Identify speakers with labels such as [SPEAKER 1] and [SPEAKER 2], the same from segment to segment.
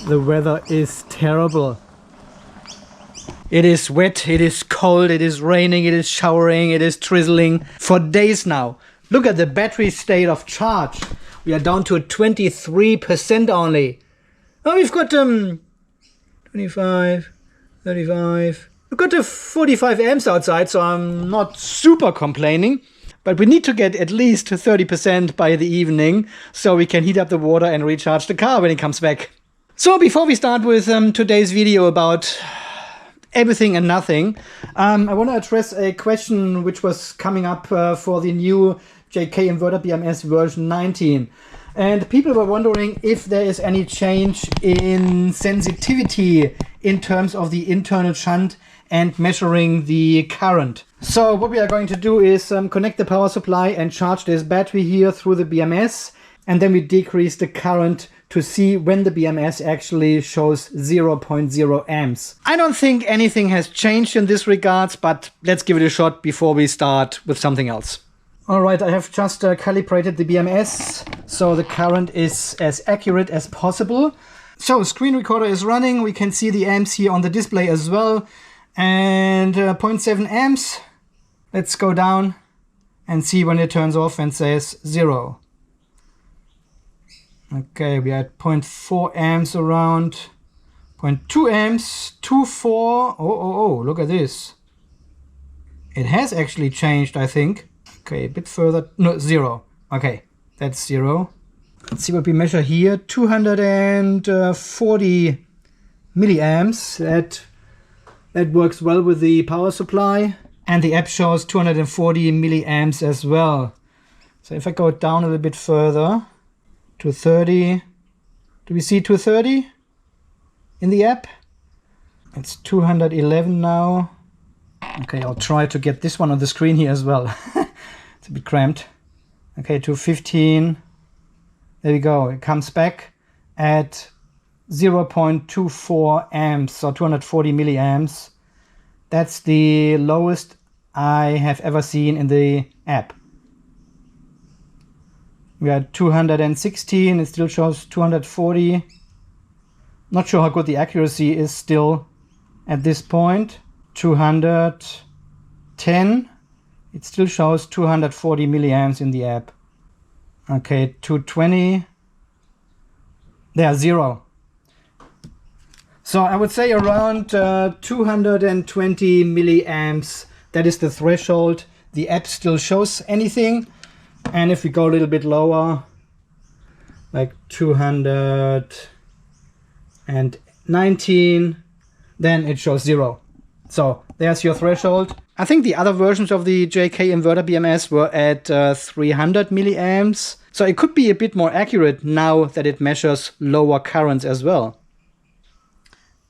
[SPEAKER 1] The weather is terrible. It is wet, it is cold, it is raining, it is showering, it is drizzling for days now. Look at the battery state of charge. We are down to 23% only. Oh, we've got 25, 35. We've got 45 amps outside, so I'm not super complaining. But we need to get at least 30% by the evening, so we can heat up the water and recharge the car when it comes back. So before we start with today's video about everything and nothing, I want to address a question which was coming up for the new JK Inverter BMS version 19. And people were wondering if there is any change in sensitivity in terms of the internal shunt and measuring the current. So what we are going to do is connect the power supply and charge this battery here through the BMS, and then we decrease the current to see when the BMS actually shows 0.0 amps. I don't think anything has changed in this regards, but let's give it a shot before we start with something else. Alright, I have just calibrated the BMS, so the current is as accurate as possible. So screen recorder is running, we can see the amps here on the display as well. And 0.7 amps. Let's go down and see when it turns off and says 0. Okay, we are at 0.4 amps around. 0.2 amps, 2.4. Oh, look at this. It has actually changed, I think. Okay, a bit further. No, 0. Okay, that's 0. Let's see what we measure here. 240 milliamps. That works well with the power supply. And the app shows 240 milliamps as well. So if I go down a little bit further, 230. Do we see 230 in the app? It's 211 now. Okay, I'll try to get this one on the screen here as well. It's a bit cramped. Okay, 215. There we go. It comes back at 0.24 amps or 240 milliamps. That's the lowest I have ever seen in the app. We are at 216, it still shows 240. Not sure how good the accuracy is still at this point. 210, it still shows 240 milliamps in the app. Okay, 220, there, 0. So I would say around 220 milliamps, that is the threshold. The app still shows anything. And if we go a little bit lower, like 219, then it shows 0. So there's your threshold. I think the other versions of the JK Inverter BMS were at 300 milliamps. So it could be a bit more accurate now that it measures lower currents as well.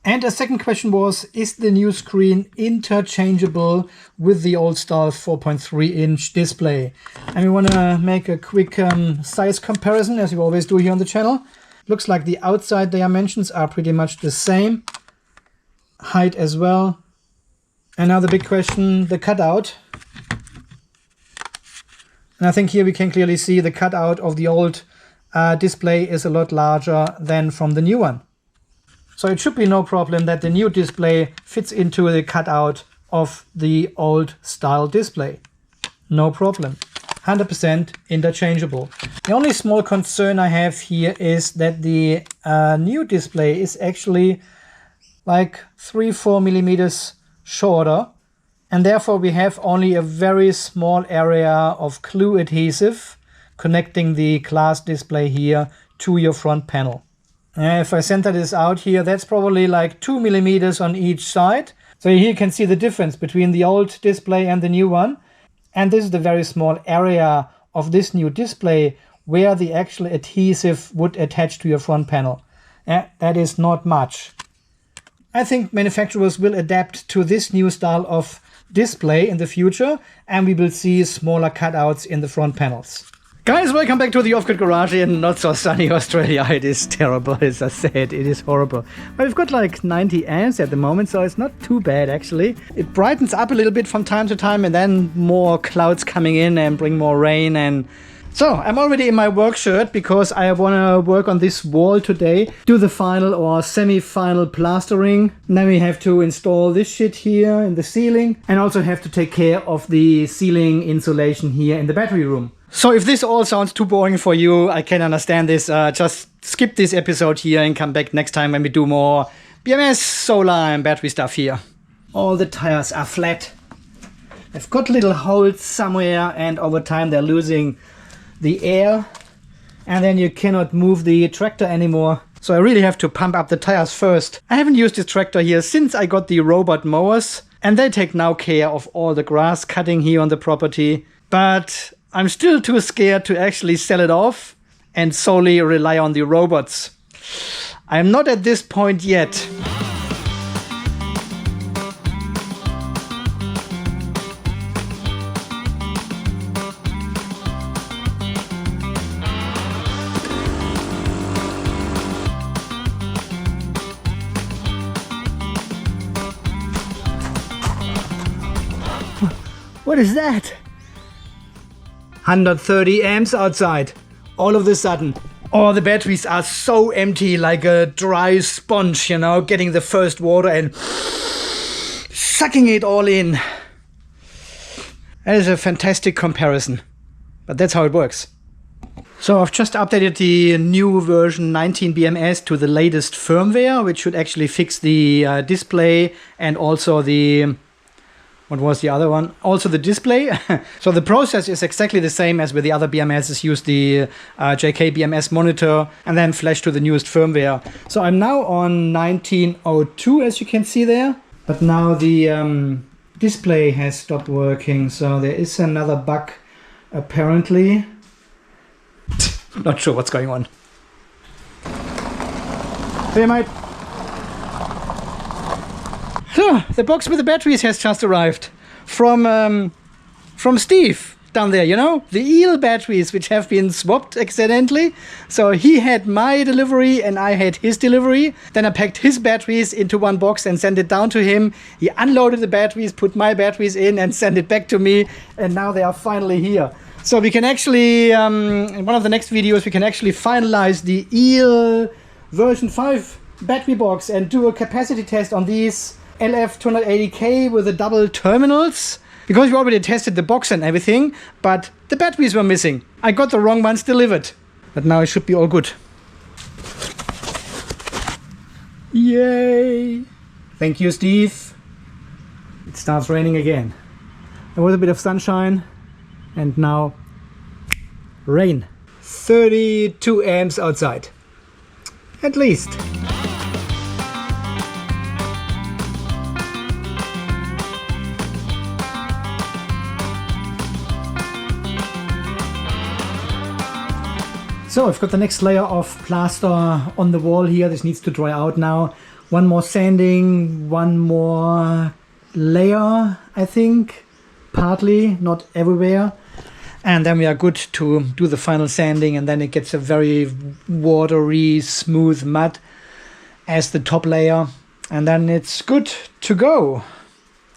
[SPEAKER 1] And a second question was, is the new screen interchangeable with the old style 4.3-inch display? And we want to make a quick size comparison, as we always do here on the channel. Looks like the outside dimensions are pretty much the same. Height as well. And now the big question, the cutout. And I think here we can clearly see the cutout of the old display is a lot larger than from the new one. So it should be no problem that the new display fits into the cutout of the old style display. No problem. 100% interchangeable. The only small concern I have here is that the new display is actually like 3-4 millimeters shorter, and therefore we have only a very small area of glue adhesive connecting the glass display here to your front panel. If I center this out here, that's probably like 2 millimeters on each side. So here you can see the difference between the old display and the new one. And this is the very small area of this new display where the actual adhesive would attach to your front panel. That is not much. I think manufacturers will adapt to this new style of display in the future, and we will see smaller cutouts in the front panels. Guys, welcome back to the off-grid garage in not so sunny Australia. It is terrible, as I said, it is horrible. But we've got like 90 amps at the moment, so it's not too bad actually. It brightens up a little bit from time to time, and then more clouds coming in and bring more rain, and So I'm already in my work shirt because I want to work on this wall today, do the final or semi-final plastering. And then we have to install this shit here in the ceiling and also have to take care of the ceiling insulation here in the battery room. So if this all sounds too boring for you, I can understand this. Just skip this episode here and come back next time when we do more BMS, solar and battery stuff here. All the tires are flat. They've got little holes somewhere and over time they're losing the air and then you cannot move the tractor anymore. So I really have to pump up the tires first. I haven't used this tractor here since I got the robot mowers and they take now care of all the grass cutting here on the property. But I'm still too scared to actually sell it off and solely rely on the robots. I'm not at this point yet. What is that? 130 amps outside. All of a sudden. Oh, the batteries are so empty, like a dry sponge, you know, getting the first water and sucking it all in. That is a fantastic comparison. But that's how it works. So I've just updated the new version 19 BMS to the latest firmware, which should actually fix the display and also the... What was the other one? Also the display. So the process is exactly the same as with the other BMSs. Use the JK-BMS monitor and then flash to the newest firmware. So I'm now on 1902, as you can see there. But now the display has stopped working. So there is another bug apparently. Not sure what's going on. Hey mate. So, the box with the batteries has just arrived from Steve down there, you know? The EEL batteries, which have been swapped accidentally. So he had my delivery and I had his delivery. Then I packed his batteries into one box and sent it down to him. He unloaded the batteries, put my batteries in and sent it back to me. And now they are finally here. So we can actually, in one of the next videos, we can actually finalize the EEL version 5 battery box and do a capacity test on these LF280K with the double terminals, because we already tested the box and everything, but the batteries were missing. I got the wrong ones delivered, but now it should be all good. Yay! Thank you, Steve. It starts raining again. There was a bit of sunshine and now rain. 32 amps outside, at least. So I've got the next layer of plaster on the wall here. This needs to dry out now. One more sanding, one more layer, I think, partly, not everywhere. And then we are good to do the final sanding, and then it gets a very watery, smooth mud as the top layer. And then it's good to go.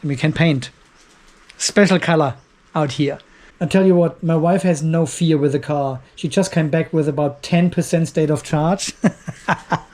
[SPEAKER 1] And we can paint. Special color out here. I tell you what, my wife has no fear with the car. She just came back with about 10% state of charge. I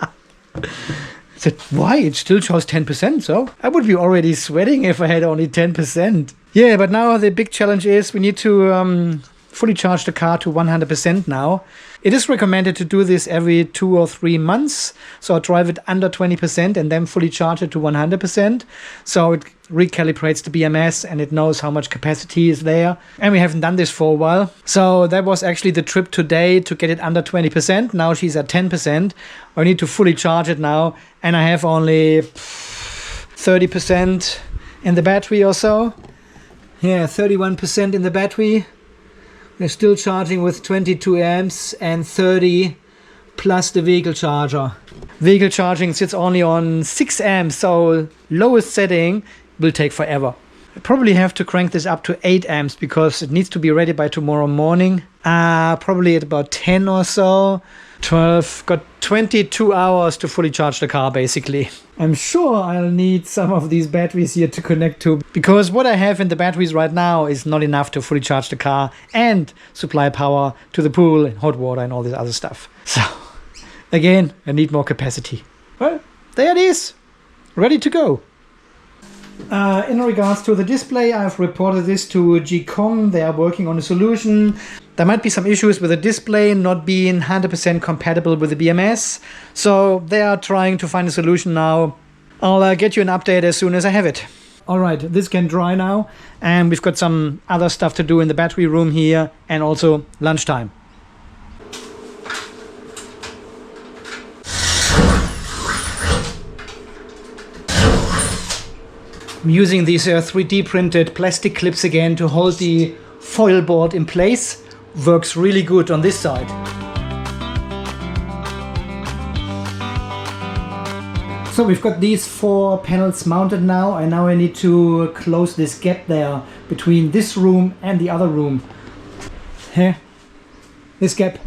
[SPEAKER 1] said, why? It still shows 10%, so I would be already sweating if I had only 10%. Yeah, but now the big challenge is we need to fully charge the car to 100% now. It is recommended to do this every 2 or 3 months. So I drive it under 20% and then fully charge it to 100%. So it recalibrates the BMS and it knows how much capacity is there. And we haven't done this for a while. So that was actually the trip today, to get it under 20%. Now she's at 10%. I need to fully charge it now. And I have only 30% in the battery or so. Yeah, 31% in the battery. We're still charging with 22 amps and 30 plus the vehicle charger. Vehicle charging sits only on 6 amps, so lowest setting will take forever. I probably have to crank this up to 8 amps because it needs to be ready by tomorrow morning. Probably at about 10 or so. 12, got 22 hours to fully charge the car basically. I'm sure I'll need some of these batteries here to connect to, because what I have in the batteries right now is not enough to fully charge the car and supply power to the pool and hot water and all this other stuff. So again, I need more capacity. Well, there it is, ready to go. In regards to the display, I've reported this to JK. They are working on a solution. There might be some issues with the display not being 100% compatible with the BMS. So they are trying to find a solution now. I'll get you an update as soon as I have it. All right, this can dry now. And we've got some other stuff to do in the battery room here and also lunchtime. I'm using these 3D printed plastic clips again to hold the foil board in place. Works really good on this side. So we've got these 4 panels mounted now, and now I need to close this gap there between this room and the other room. Here, this gap.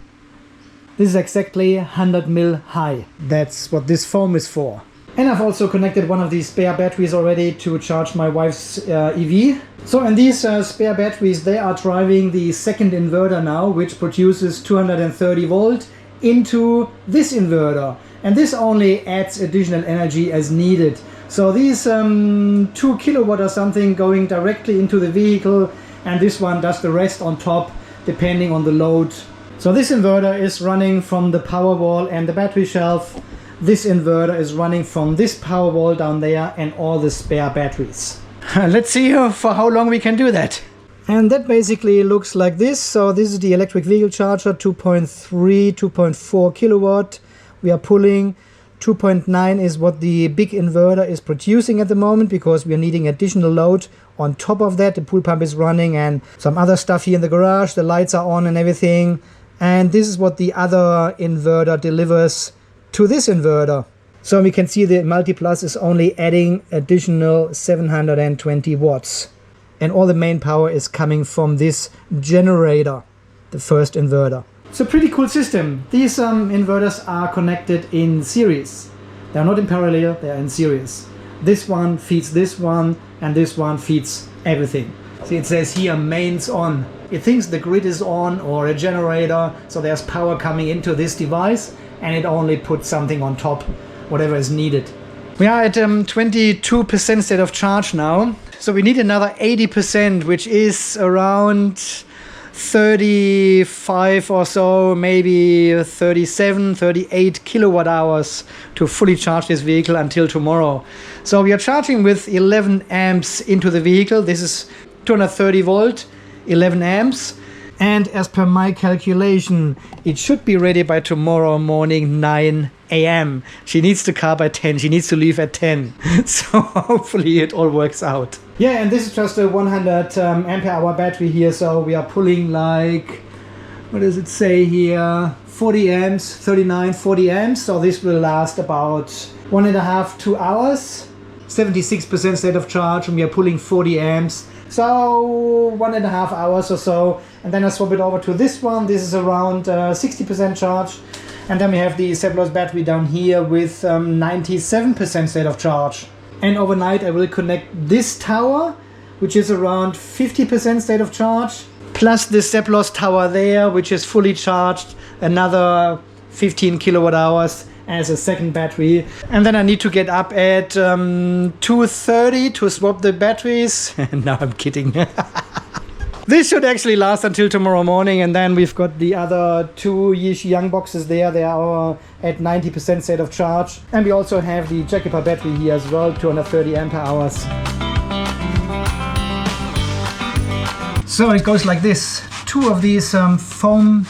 [SPEAKER 1] This is exactly 100 mil high. That's what this foam is for. And I've also connected one of these spare batteries already to charge my wife's EV. So and these spare batteries, they are driving the second inverter now, which produces 230 volt into this inverter. And this only adds additional energy as needed. So these 2 kilowatt or something going directly into the vehicle, and this one does the rest on top depending on the load. So this inverter is running from the power wall and the battery shelf. This inverter is running from this power wall down there and all the spare batteries. Let's see for how long we can do that. And that basically looks like this. So this is the electric vehicle charger, 2.3, 2.4 kilowatt. We are pulling 2.9 is what the big inverter is producing at the moment, because we are needing additional load on top of that. The pool pump is running and some other stuff here in the garage. The lights are on and everything. And this is what the other inverter delivers to this inverter. So we can see the Multiplus is only adding additional 720 watts. And all the main power is coming from this generator, the first inverter. It's a pretty cool system. These inverters are connected in series. They're not in parallel, they're in series. This one feeds this one, and this one feeds everything. See, it says here mains on. It thinks the grid is on or a generator, so there's power coming into this device, and it only puts something on top, whatever is needed. We are at 22% state of charge now. So we need another 80%, which is around 35 or so, maybe 37, 38 kilowatt hours to fully charge this vehicle until tomorrow. So we are charging with 11 amps into the vehicle. This is 230 volt, 11 amps. And as per my calculation, it should be ready by tomorrow morning, 9 a.m. She needs the car by 10. She needs to leave at 10. So hopefully it all works out. Yeah, and this is just a 100 ampere hour battery here. So we are pulling like, what does it say here? 40 amps, 39, 40 amps. So this will last about 1.5, 2 hours. 76% state of charge, and we are pulling 40 amps. So 1.5 hours or so, and then I swap it over to this one. This is around 60% charge, and then we have the Seplos battery down here with 97% state of charge. And overnight I will connect this tower, which is around 50% state of charge, plus the Seplos tower there, which is fully charged, another 15 kilowatt hours as a second battery. And then I need to get up at 2:30 to swap the batteries. No, I'm kidding. This should actually last until tomorrow morning, and then we've got the other 2 Young boxes there. They are at 90% state of charge. And we also have the JK battery here as well, 230 ampere hours. So it goes like this. 2 of these foam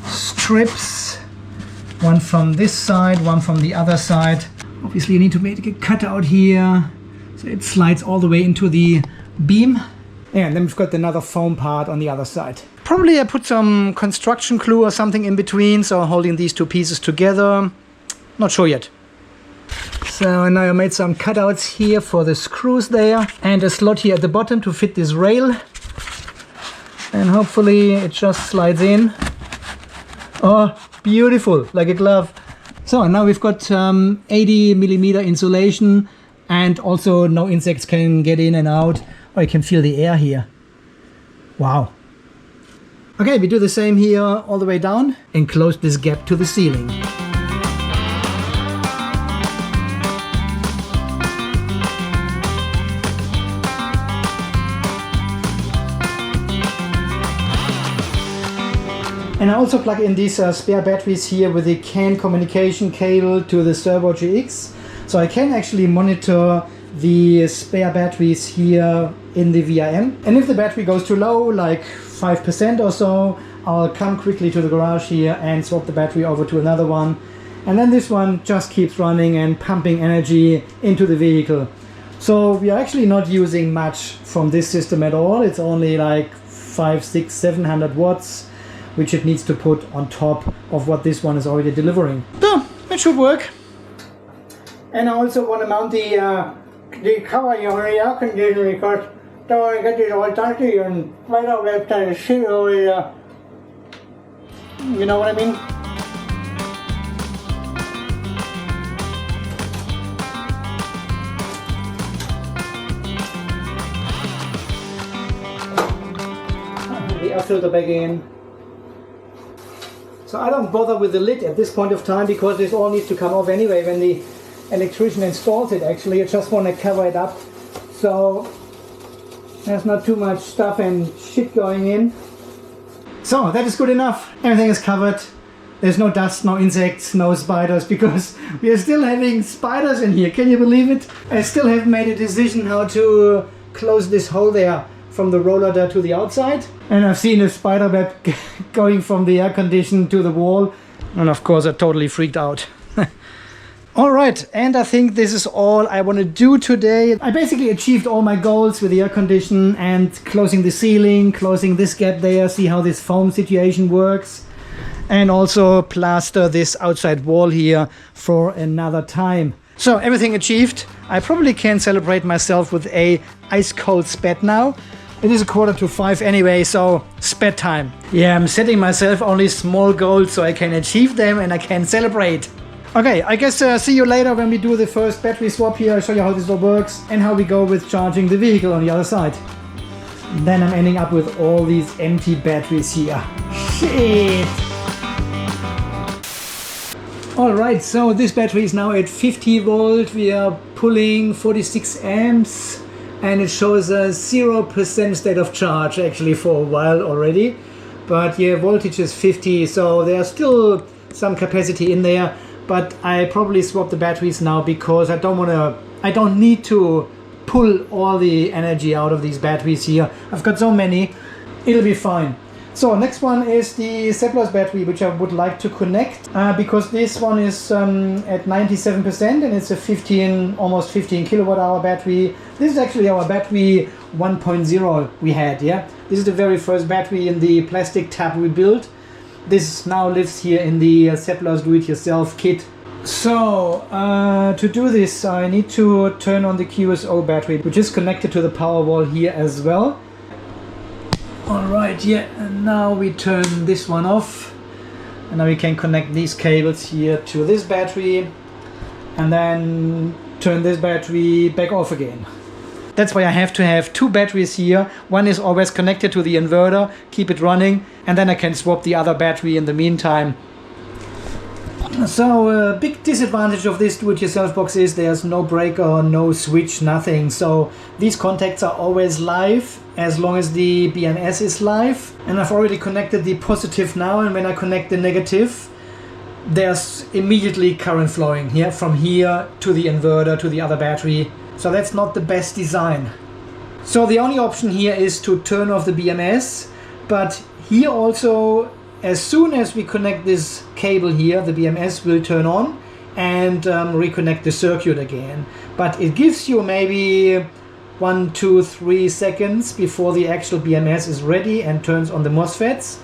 [SPEAKER 1] strips. One from this side, one from the other side. Obviously you need to make a cutout here, so it slides all the way into the beam. And then we've got another foam part on the other side. Probably I put some construction glue or something in between, so holding these 2 pieces together. Not sure yet. So now I made some cutouts here for the screws there, and a slot here at the bottom to fit this rail. And hopefully it just slides in. Oh, beautiful, like a glove. So now we've got 80mm insulation, and also no insects can get in and out. Oh, you can feel the air here. Wow. Okay, we do the same here all the way down and close this gap to the ceiling. And I also plug in these spare batteries here with the CAN communication cable to the Servo GX. So I can actually monitor the spare batteries here in the VRM. And if the battery goes too low, like 5% or so, I'll come quickly to the garage here and swap the battery over to another one. And then this one just keeps running and pumping energy into the vehicle. So we are actually not using much from this system at all. It's only like 500, 600, 700 watts. Which it needs to put on top of what this one is already delivering. So it should work. And I also want to mount the cover here on the air conditioner because don't want to get it all dirty and right out after the shit over here. You know what I mean? The air filter back in. So I don't bother with the lid at this point of time because this all needs to come off anyway when the electrician installs it. Actually, I just want to cover it up so there's not too much stuff and shit going in. So that is good enough. Everything is covered. There's no dust, no insects, no spiders, because we are still having spiders in here. Can you believe it? I still haven't made a decision how to close this hole there from the roller there to the outside. And I've seen a spider web going from the air condition to the wall. And of course I totally freaked out. Alright, and I think this is all I want to do today. I basically achieved all my goals with the air condition and closing the ceiling, closing this gap there, see how this foam situation works. And also plaster this outside wall here for another time. So everything achieved. I probably can celebrate myself with a ice cold spat now. It is 4:45 anyway, so spat time. Yeah, I'm setting myself only small goals so I can achieve them and I can celebrate. Okay, I guess see you later when we do the first battery swap here. I'll show you how this all works and how we go with charging the vehicle on the other side. Then I'm ending up with all these empty batteries here. Shit! Alright, so this battery is now at 50 volt. We are pulling 46 amps. And it shows a 0% state of charge actually for a while already. But yeah, voltage is 50, so there's still some capacity in there. But I probably swap the batteries now because I don't need to pull all the energy out of these batteries here. I've got so many, it'll be fine. So next one is the Seplos battery, which I would like to connect because this one is at 97% and it's a almost 15 kilowatt hour battery. This is actually our battery 1.0 we had, yeah. This is the very first battery in the plastic tub we built. This now lives here in the Seplos do-it-yourself kit. So to do this I need to turn on the QSO battery, which is connected to the power wall here as well. Alright, yeah, and now we turn this one off. And now we can connect these cables here to this battery. And then turn this battery back off again. That's why I have to have two batteries here. One is always connected to the inverter, keep it running. And then I can swap the other battery in the meantime. So a big disadvantage of this do-it-yourself box is there's no breaker, no switch, nothing. So these contacts are always live as long as the BMS is live. And I've already connected the positive now, and when I connect the negative, there's immediately current flowing here from here to the inverter to the other battery. So that's not the best design. So the only option here is to turn off the BMS, but here also, as soon as we connect this cable here, the BMS will turn on and reconnect the circuit again. But it gives you maybe 1, 2, 3 seconds before the actual BMS is ready and turns on the MOSFETs.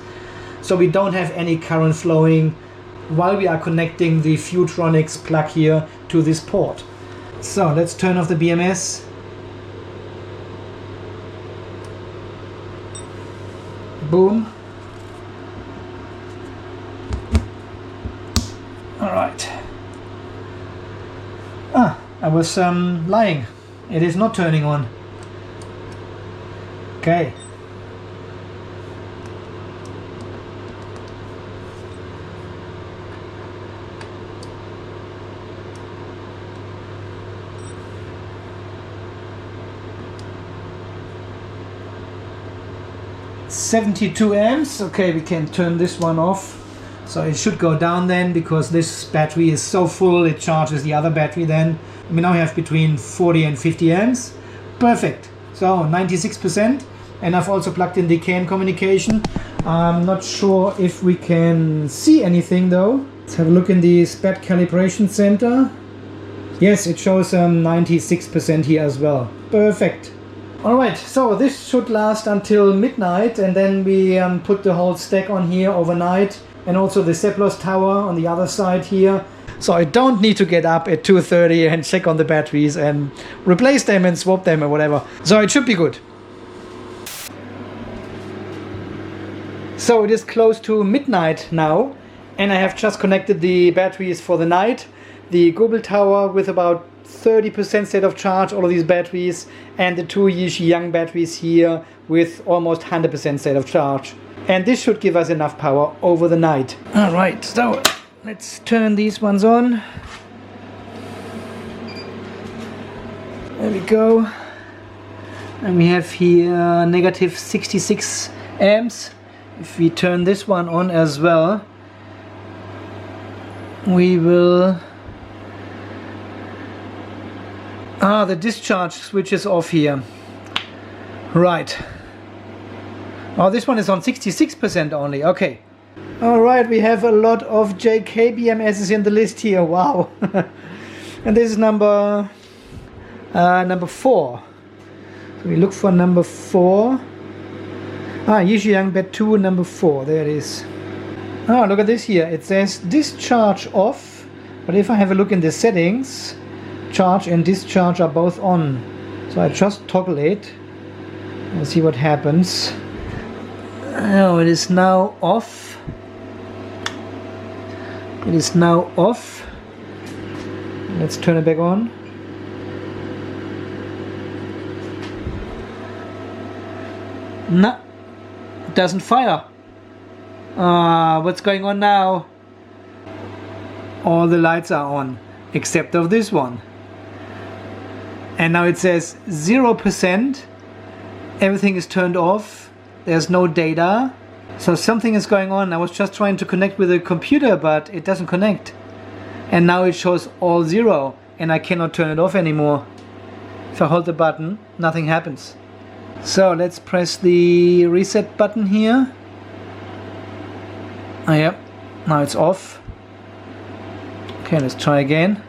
[SPEAKER 1] So we don't have any current flowing while we are connecting the Futronics plug here to this port. So let's turn off the BMS. Boom. All right. Ah, I was lying. It is not turning on. Okay. $72 amps. Okay, we can turn this one off. So it should go down then, because this battery is so full it charges the other battery then. We now have between 40 and 50 amps. Perfect. So 96%. And I've also plugged in the CAN communication. I'm not sure if we can see anything though. Let's have a look in the SPAT calibration center. Yes, it shows 96% here as well. Perfect. Alright, so this should last until midnight, and then we put the whole stack on here overnight, and also the Seplos tower on the other side here. So I don't need to get up at 2:30 and check on the batteries and replace them and swap them or whatever. So it should be good. So it is close to midnight now, and I have just connected the batteries for the night. The Google tower with about 30% state of charge, all of these batteries, and the two Yishi Yang batteries here with almost 100% state of charge. And this should give us enough power over the night. Alright, so let's turn these ones on. There we go. And we have here negative 66 amps. If we turn this one on as well, we will... Ah, the discharge switch is off here. Right. Oh, this one is on 66% only. Okay. Alright, we have a lot of JK-BMSs in the list here. Wow. And this is number 4. So we look for number 4. Ah, Yishi Yang Bet 2, number 4. There it is. Ah, look at this here. It says discharge off. But if I have a look in the settings, charge and discharge are both on. So I just toggle it and see what happens. Oh, it is now off. It is now off. Let's turn it back on. No, it doesn't fire. What's going on now? All the lights are on except of this one. And now it says 0%. Everything is turned off. There's no data. So something is going on. I was just trying to connect with the computer, but it doesn't connect. And now it shows all 0, and I cannot turn it off anymore. If I hold the button, nothing happens. So let's press the reset button here. Oh, yep. Now it's off. Okay, let's try again.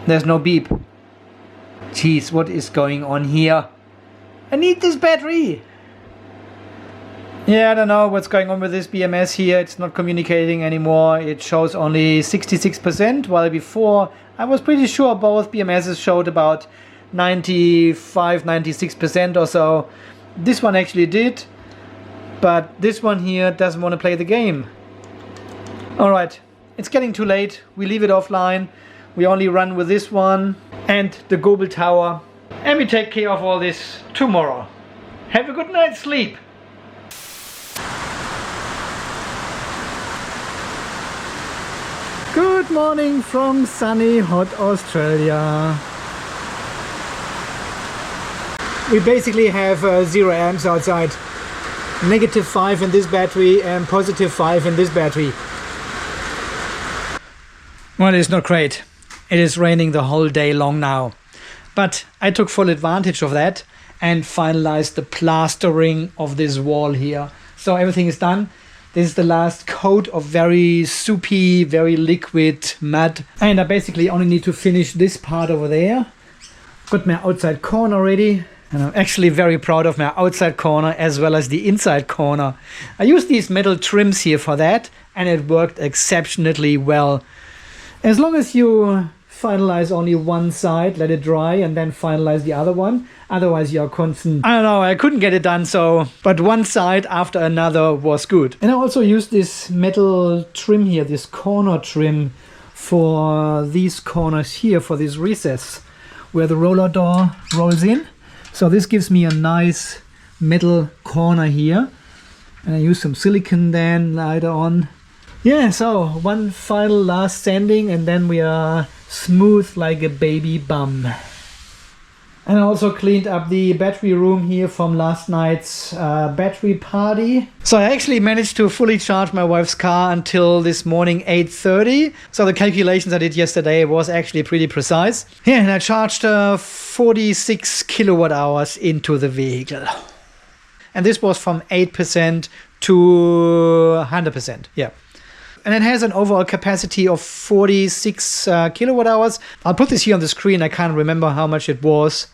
[SPEAKER 1] There's no beep. Jeez, what is going on here? I need this battery! Yeah, I don't know what's going on with this BMS here. It's not communicating anymore. It shows only 66%, while before I was pretty sure both BMSs showed about 95-96% or so. This one actually did, but this one here doesn't want to play the game. Alright, it's getting too late. We leave it offline. We only run with this one and the Google tower, and we take care of all this tomorrow. Have a good night's sleep. Good morning from sunny, hot Australia. We basically have 0 amps outside. -5 in this battery and +5 in this battery. Well, it's not great. It is raining the whole day long now. But I took full advantage of that and finalized the plastering of this wall here. So everything is done. This is the last coat of very soupy, very liquid mud. And I basically only need to finish this part over there. Got my outside corner ready. And I'm actually very proud of my outside corner as well as the inside corner. I used these metal trims here for that, and it worked exceptionally well. As long as you finalize only one side, let it dry, and then finalize the other one. Otherwise you're constant. I don't know, I couldn't get it done, so, but one side after another was good. And I also used this metal trim here, this corner trim, for these corners here, for this recess where the roller door rolls in. So this gives me a nice metal corner here. And I use some silicone then later on. Yeah, so one final last sanding and then we are smooth like a baby bum. And I also cleaned up the battery room here from last night's battery party. So I actually managed to fully charge my wife's car until this morning 8:30. So the calculations I did yesterday was actually pretty precise. Yeah, and I charged 46 kilowatt hours into the vehicle. And this was from 8% to 100%, yeah. And it has an overall capacity of 46 kilowatt hours. I'll put this here on the screen, I can't remember how much it was.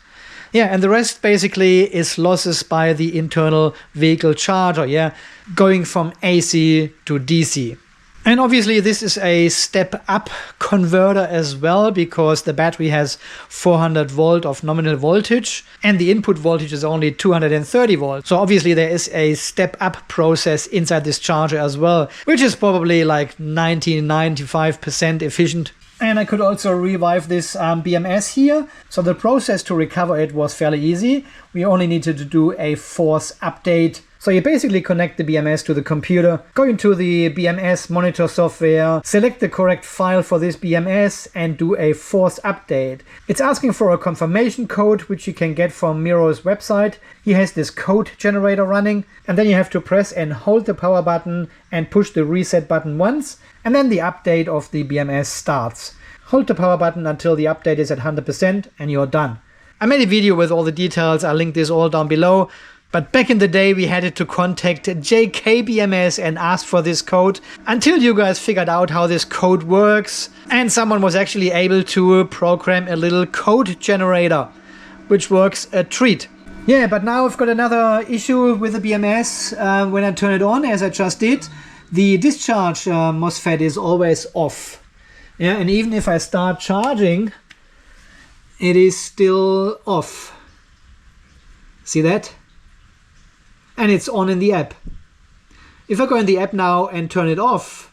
[SPEAKER 1] Yeah, and the rest basically is losses by the internal vehicle charger, yeah, going from AC to DC. And obviously this is a step up converter as well, because the battery has 400 volt of nominal voltage and the input voltage is only 230 volts. So obviously there is a step up process inside this charger as well, which is probably like 90-95% efficient. And I could also revive this BMS here. So the process to recover it was fairly easy. We only needed to do a force update. So you basically connect the BMS to the computer, go into the BMS monitor software, select the correct file for this BMS and do a force update. It's asking for a confirmation code, which you can get from Miro's website. He has this code generator running, and then you have to press and hold the power button and push the reset button once, and then the update of the BMS starts. Hold the power button until the update is at 100% and you're done. I made a video with all the details, I'll link this all down below. But back in the day we had to contact JK-BMS and ask for this code until you guys figured out how this code works. And someone was actually able to program a little code generator, which works a treat. Yeah, but now I've got another issue with the BMS. When I turn it on, as I just did, the discharge MOSFET is always off. Yeah, and even if I start charging, it is still off. See that? And it's on in the app. If I go in the app now and turn it off,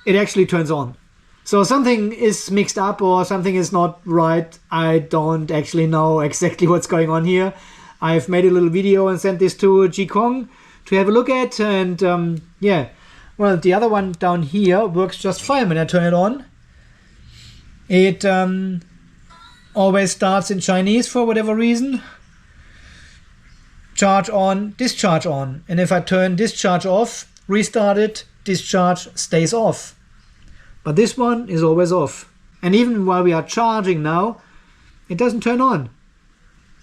[SPEAKER 1] it actually turns on. So something is mixed up or something is not right. I don't actually know exactly what's going on here. I've made a little video and sent this to JK to have a look at, and yeah, well, the other one down here works just fine when I turn it on. It always starts in Chinese for whatever reason. Charge on, discharge on. And if I turn discharge off, restart it, discharge stays off. But this one is always off. And even while we are charging now, it doesn't turn on.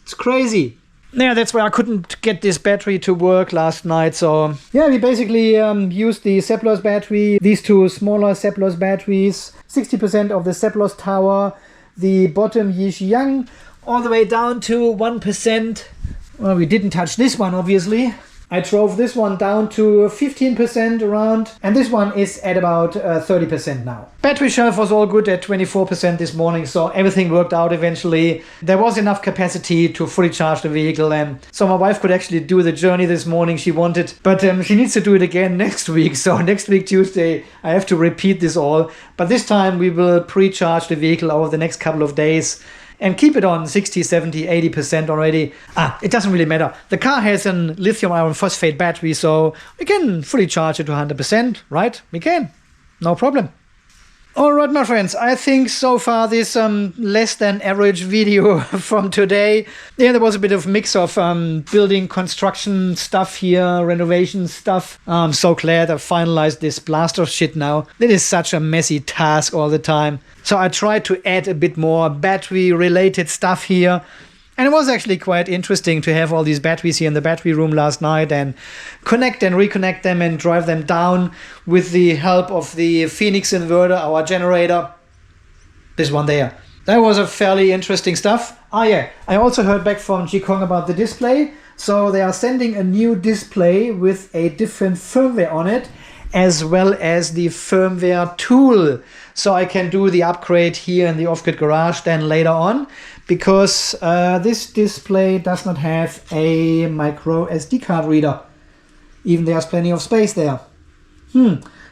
[SPEAKER 1] It's crazy. Yeah, that's why I couldn't get this battery to work last night. So yeah, we basically used the Seplos battery, these two smaller Seplos batteries, 60% of the Seplos tower, the bottom Yixiang, all the way down to 1%. Well, we didn't touch this one, obviously. I drove this one down to 15% around, and this one is at about 30% now. Battery shelf was all good at 24% this morning, so everything worked out eventually. There was enough capacity to fully charge the vehicle, and so my wife could actually do the journey this morning she wanted, but she needs to do it again next week. So next week, Tuesday, I have to repeat this all, but this time we will pre-charge the vehicle over the next couple of days and keep it on 60, 70, 80% already. It doesn't really matter. The car has a lithium iron phosphate battery, so we can fully charge it to 100%, right? We can. No problem. Alright, my friends, I think so far this less than average video from today. Yeah, there was a bit of mix of building construction stuff here, renovation stuff. I'm so glad I finalized this blaster shit now. It is such a messy task all the time. So I tried to add a bit more battery related stuff here. And it was actually quite interesting to have all these batteries here in the battery room last night and connect and reconnect them and drive them down with the help of the Phoenix inverter, our generator. This one there. That was a fairly interesting stuff. Yeah, I also heard back from JK about the display. So they are sending a new display with a different firmware on it. as well as the firmware tool. So I can do the upgrade here in the off-grid garage then later on, because this display does not have a micro SD card reader. Even there's plenty of space there.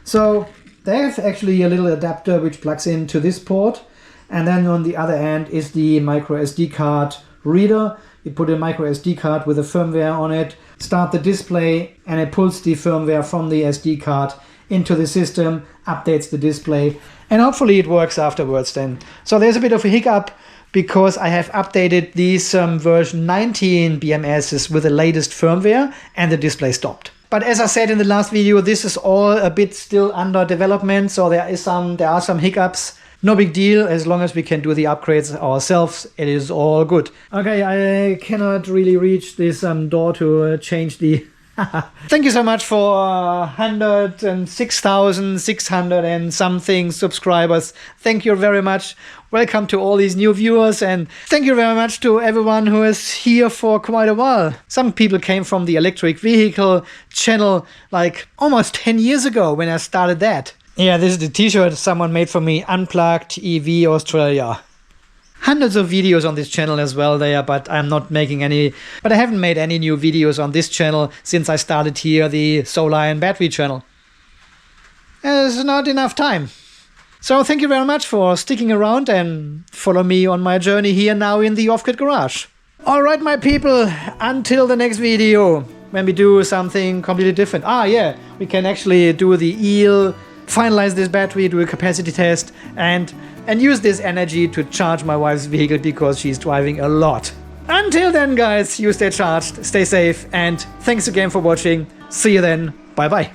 [SPEAKER 1] So there's actually a little adapter which plugs into this port, and then on the other end is the micro SD card reader. You put a micro SD card with a firmware on it, start the display, and it pulls the firmware from the SD card into the system, updates the display, and hopefully it works afterwards then. So there's a bit of a hiccup because I have updated these version 19 BMSs with the latest firmware and the display stopped. But as I said in the last video, this is all a bit still under development, so there are some hiccups. No big deal, as long as we can do the upgrades ourselves, it is all good. Okay, I cannot really reach this door to change the... Thank you so much for 106,600 and something subscribers. Thank you very much. Welcome to all these new viewers, and thank you very much to everyone who is here for quite a while. Some people came from the electric vehicle channel like almost 10 years ago when I started that. Yeah, this is the t-shirt someone made for me, Unplugged EV Australia. Hundreds of videos on this channel as well there, but I'm not making any... But I haven't made any new videos on this channel since I started here, the solar and battery channel. There's not enough time. So thank you very much for sticking around and follow me on my journey here now in the off-grid garage. Alright my people, until the next video, when we do something completely different. Yeah, we can actually do the EEL, finalize this battery, do a capacity test, and use this energy to charge my wife's vehicle because she's driving a lot. Until then guys, you stay charged, stay safe, and thanks again for watching. See you then, bye bye.